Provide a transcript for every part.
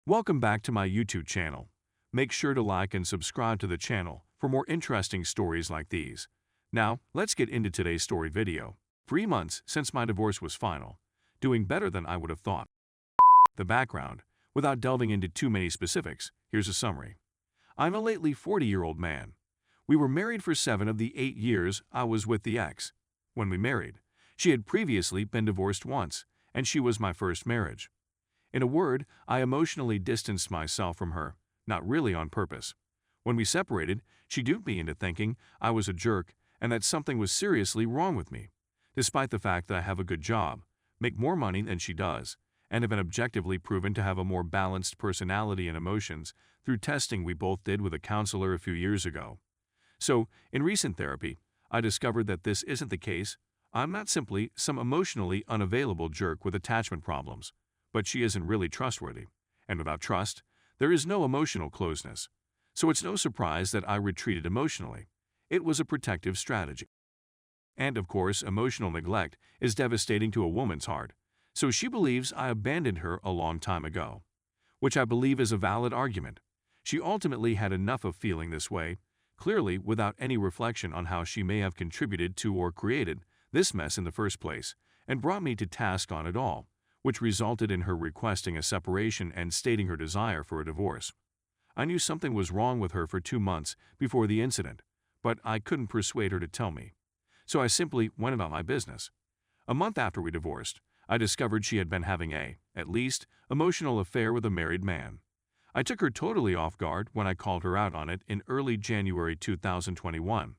Welcome back to my YouTube channel. Make sure to like and subscribe to the channel for more interesting stories like these. Now, let's get into today's story video. 3 months since my divorce was final. Doing better than I would have thought. The background. Without delving into too many specifics, here's a summary. I'm a lately 40-year-old man. We were married for 7 of the 8 years I was with the ex. When we married, she had previously been divorced once, and she was my first marriage. In a word, I emotionally distanced myself from her, not really on purpose. When we separated, she duped me into thinking I was a jerk and that something was seriously wrong with me, despite the fact that I have a good job, make more money than she does, and have been objectively proven to have a more balanced personality and emotions through testing we both did with a counselor a few years ago. So, in recent therapy, I discovered that this isn't the case. I'm not simply some emotionally unavailable jerk with attachment problems, but she isn't really trustworthy. And without trust, there is no emotional closeness. So it's no surprise that I retreated emotionally. It was a protective strategy. And of course, emotional neglect is devastating to a woman's heart, so she believes I abandoned her a long time ago, which I believe is a valid argument. She ultimately had enough of feeling this way, clearly without any reflection on how she may have contributed to or created this mess in the first place, and brought me to task on it all, which resulted in her requesting a separation and stating her desire for a divorce. I knew something was wrong with her for 2 months before the incident, but I couldn't persuade her to tell me. So I simply went about my business. A month after we divorced, I discovered she had been having at least, emotional affair with a married man. I took her totally off guard when I called her out on it in early January 2021.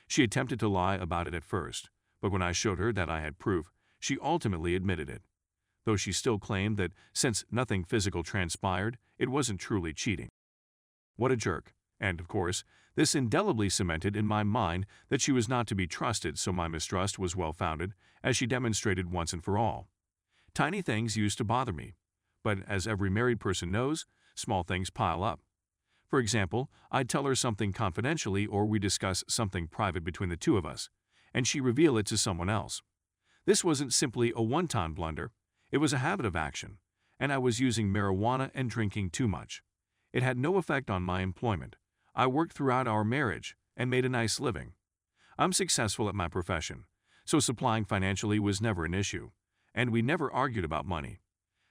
She attempted to lie about it at first, but when I showed her that I had proof, she ultimately admitted it, though she still claimed that since nothing physical transpired, it wasn't truly cheating. What a jerk. And, of course, this indelibly cemented in my mind that she was not to be trusted, so my mistrust was well-founded, as she demonstrated once and for all. Tiny things used to bother me, but as every married person knows, small things pile up. For example, I'd tell her something confidentially or we discuss something private between the two of us, and she reveal it to someone else. This wasn't simply a one-time blunder. It was a habit of action, and I was using marijuana and drinking too much. It had no effect on my employment. I worked throughout our marriage and made a nice living. I'm successful at my profession, so supplying financially was never an issue, and we never argued about money.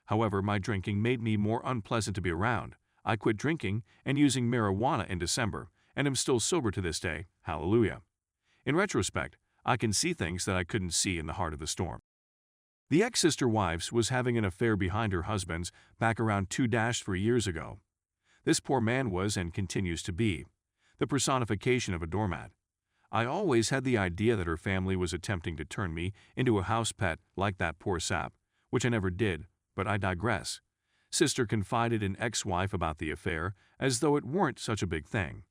However, my drinking made me more unpleasant to be around. I quit drinking and using marijuana in December, and am still sober to this day. Hallelujah. In retrospect, I can see things that I couldn't see in the heart of the storm. The ex-sister wives was having an affair behind her husband's back around 2-3 years ago. This poor man was and continues to be the personification of a doormat. I always had the idea that her family was attempting to turn me into a house pet like that poor sap, which I never did, but I digress. Sister confided in ex-wife about the affair as though it weren't such a big thing.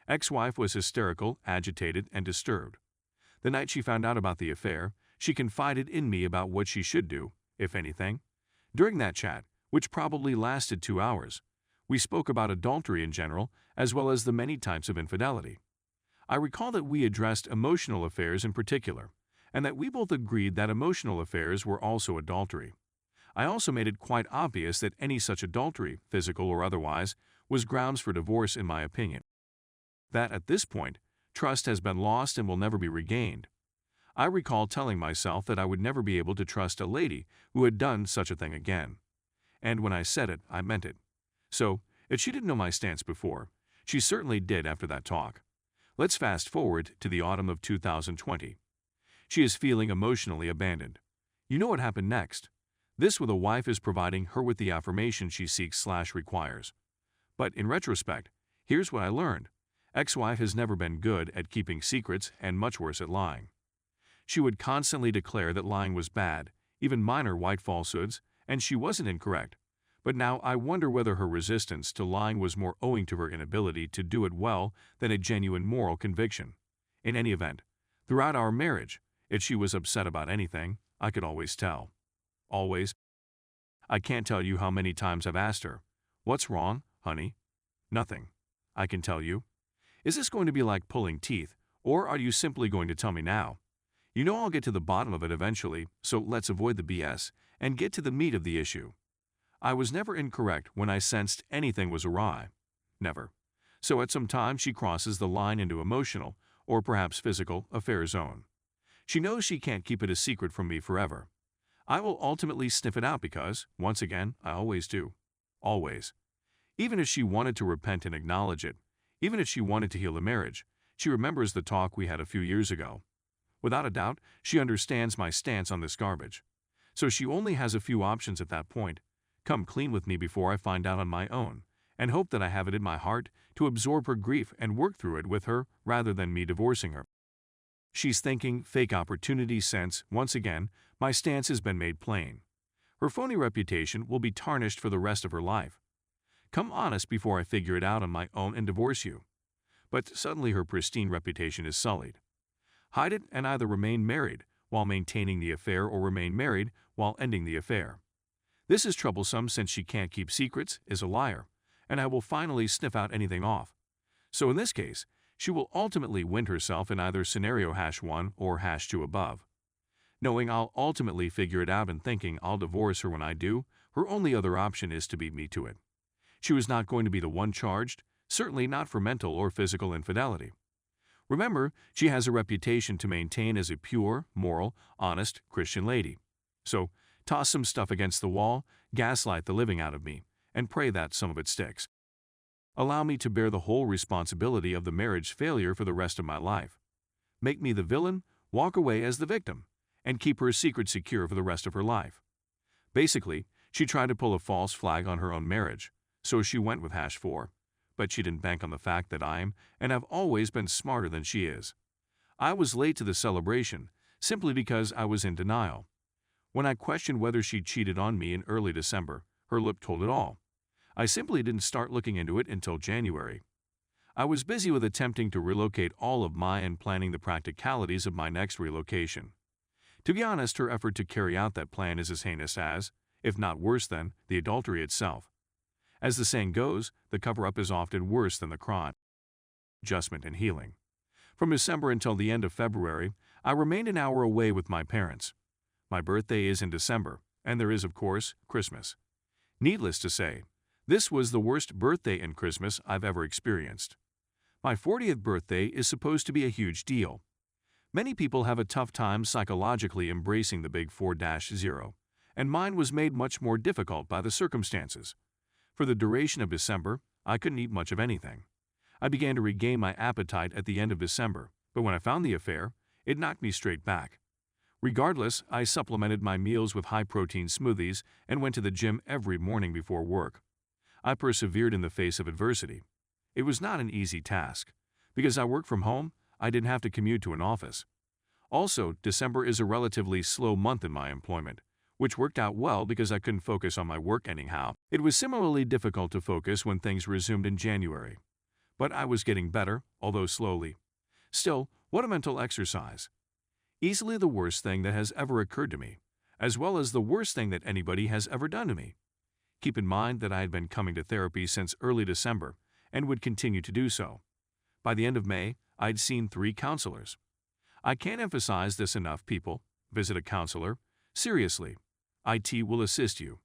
Ex-wife was hysterical, agitated, and disturbed. The night she found out about the affair, she confided in me about what she should do, if anything. During that chat, which probably lasted 2 hours, we spoke about adultery in general, as well as the many types of infidelity. I recall that we addressed emotional affairs in particular, and that we both agreed that emotional affairs were also adultery. I also made it quite obvious that any such adultery, physical or otherwise, was grounds for divorce in my opinion. That at this point, trust has been lost and will never be regained. I recall telling myself that I would never be able to trust a lady who had done such a thing again. And when I said it, I meant it. So, if she didn't know my stance before, she certainly did after that talk. Let's fast forward to the autumn of 2020. She is feeling emotionally abandoned. You know what happened next? This with a wife is providing her with the affirmation she seeks/requires. But in retrospect, here's what I learned. Ex-wife has never been good at keeping secrets and much worse at lying. She would constantly declare that lying was bad, even minor white falsehoods, and she wasn't incorrect. But now I wonder whether her resistance to lying was more owing to her inability to do it well than a genuine moral conviction. In any event, throughout our marriage, if she was upset about anything, I could always tell. Always. I can't tell you how many times I've asked her, "What's wrong, honey?" "Nothing. I can tell you." Is this going to be like pulling teeth, or are you simply going to tell me now? You know I'll get to the bottom of it eventually, so let's avoid the BS and get to the meat of the issue. I was never incorrect when I sensed anything was awry. Never. So at some time she crosses the line into emotional, or perhaps physical, affair zone. She knows she can't keep it a secret from me forever. I will ultimately sniff it out because, once again, I always do. Always. Even if she wanted to repent and acknowledge it, even if she wanted to heal the marriage, she remembers the talk we had a few years ago. Without a doubt, she understands my stance on this garbage. So she only has a few options at that point. Come clean with me before I find out on my own, and hope that I have it in my heart to absorb her grief and work through it with her rather than me divorcing her. She's thinking fake opportunity since, once again, my stance has been made plain. Her phony reputation will be tarnished for the rest of her life. Come honest before I figure it out on my own and divorce you. But suddenly her pristine reputation is sullied. Hide it and either remain married while maintaining the affair or remain married while ending the affair. This is troublesome since she can't keep secrets, is a liar, and I will finally sniff out anything off. So in this case, she will ultimately wind herself in either scenario #1 or #2 above. Knowing I'll ultimately figure it out and thinking I'll divorce her when I do, her only other option is to beat me to it. She was not going to be the one charged, certainly not for mental or physical infidelity. Remember, she has a reputation to maintain as a pure, moral, honest Christian lady. So, toss some stuff against the wall, gaslight the living out of me, and pray that some of it sticks. Allow me to bear the whole responsibility of the marriage failure for the rest of my life. Make me the villain, walk away as the victim, and keep her secret secure for the rest of her life. Basically, she tried to pull a false flag on her own marriage, so she went with #4. But she didn't bank on the fact that I'm and have always been smarter than she is. I was late to the celebration simply because I was in denial. When I questioned whether she cheated on me in early December, her lip told it all. I simply didn't start looking into it until January. I was busy with attempting to relocate all of my and planning the practicalities of my next relocation. To be honest, her effort to carry out that plan is as heinous as, if not worse than, the adultery itself. As the saying goes, the cover-up is often worse than the crime. Adjustment and healing. From December until the end of February, I remained an hour away with my parents. My birthday is in December, and there is, of course, Christmas. Needless to say, this was the worst birthday and Christmas I've ever experienced. My 40th birthday is supposed to be a huge deal. Many people have a tough time psychologically embracing the big 4-0, and mine was made much more difficult by the circumstances. For the duration of December, I couldn't eat much of anything. I began to regain my appetite at the end of December, but when I found the affair, it knocked me straight back. Regardless, I supplemented my meals with high-protein smoothies and went to the gym every morning before work. I persevered in the face of adversity. It was not an easy task. Because I work from home, I didn't have to commute to an office. Also, December is a relatively slow month in my employment, which worked out well because I couldn't focus on my work anyhow. It was similarly difficult to focus when things resumed in January. But I was getting better, although slowly. Still, what a mental exercise. Easily the worst thing that has ever occurred to me, as well as the worst thing that anybody has ever done to me. Keep in mind that I had been coming to therapy since early December and would continue to do so. By the end of May, I'd seen 3 counselors. I can't emphasize this enough, people. Visit a counselor. Seriously. IT will assist you.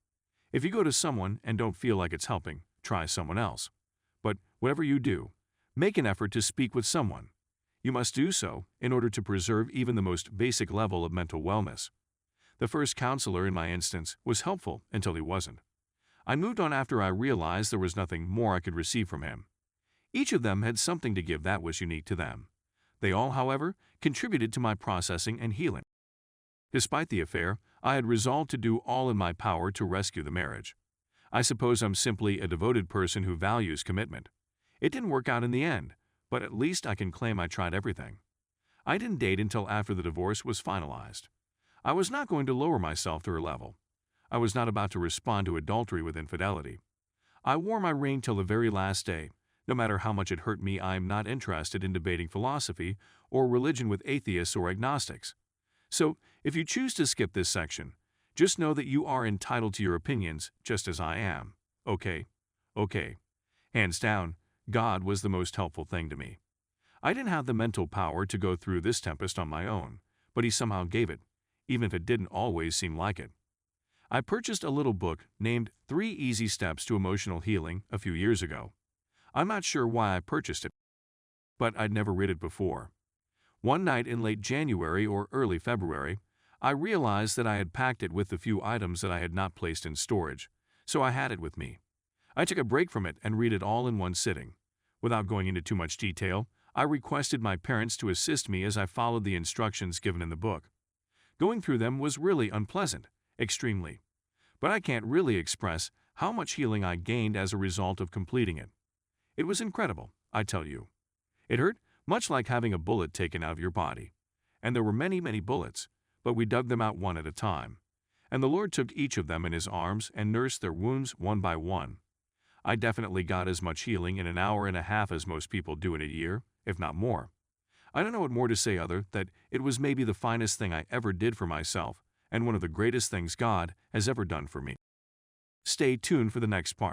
If you go to someone and don't feel like it's helping, try someone else. But whatever you do, make an effort to speak with someone. You must do so in order to preserve even the most basic level of mental wellness. The first counselor in my instance was helpful until he wasn't. I moved on after I realized there was nothing more I could receive from him. Each of them had something to give that was unique to them. They all, however, contributed to my processing and healing. Despite the affair, I had resolved to do all in my power to rescue the marriage. I suppose I'm simply a devoted person who values commitment. It didn't work out in the end, but at least I can claim I tried everything. I didn't date until after the divorce was finalized. I was not going to lower myself to her level. I was not about to respond to adultery with infidelity. I wore my ring till the very last day. No matter how much it hurt me, I am not interested in debating philosophy or religion with atheists or agnostics. So, if you choose to skip this section, just know that you are entitled to your opinions just as I am. Okay? Okay. Hands down, God was the most helpful thing to me. I didn't have the mental power to go through this tempest on my own, but He somehow gave it, even if it didn't always seem like it. I purchased a little book named 3 Easy Steps to Emotional Healing a few years ago. I'm not sure why I purchased it, but I'd never read it before. One night in late January or early February, I realized that I had packed it with the few items that I had not placed in storage, so I had it with me. I took a break from it and read it all in one sitting. Without going into too much detail, I requested my parents to assist me as I followed the instructions given in the book. Going through them was really unpleasant, extremely. But I can't really express how much healing I gained as a result of completing it. It was incredible, I tell you. It hurt, much like having a bullet taken out of your body. And there were many, many bullets, but we dug them out one at a time. And the Lord took each of them in His arms and nursed their wounds one by one. I definitely got as much healing in an hour and a half as most people do in a year, if not more. I don't know what more to say other that it was maybe the finest thing I ever did for myself and one of the greatest things God has ever done for me. Stay tuned for the next part.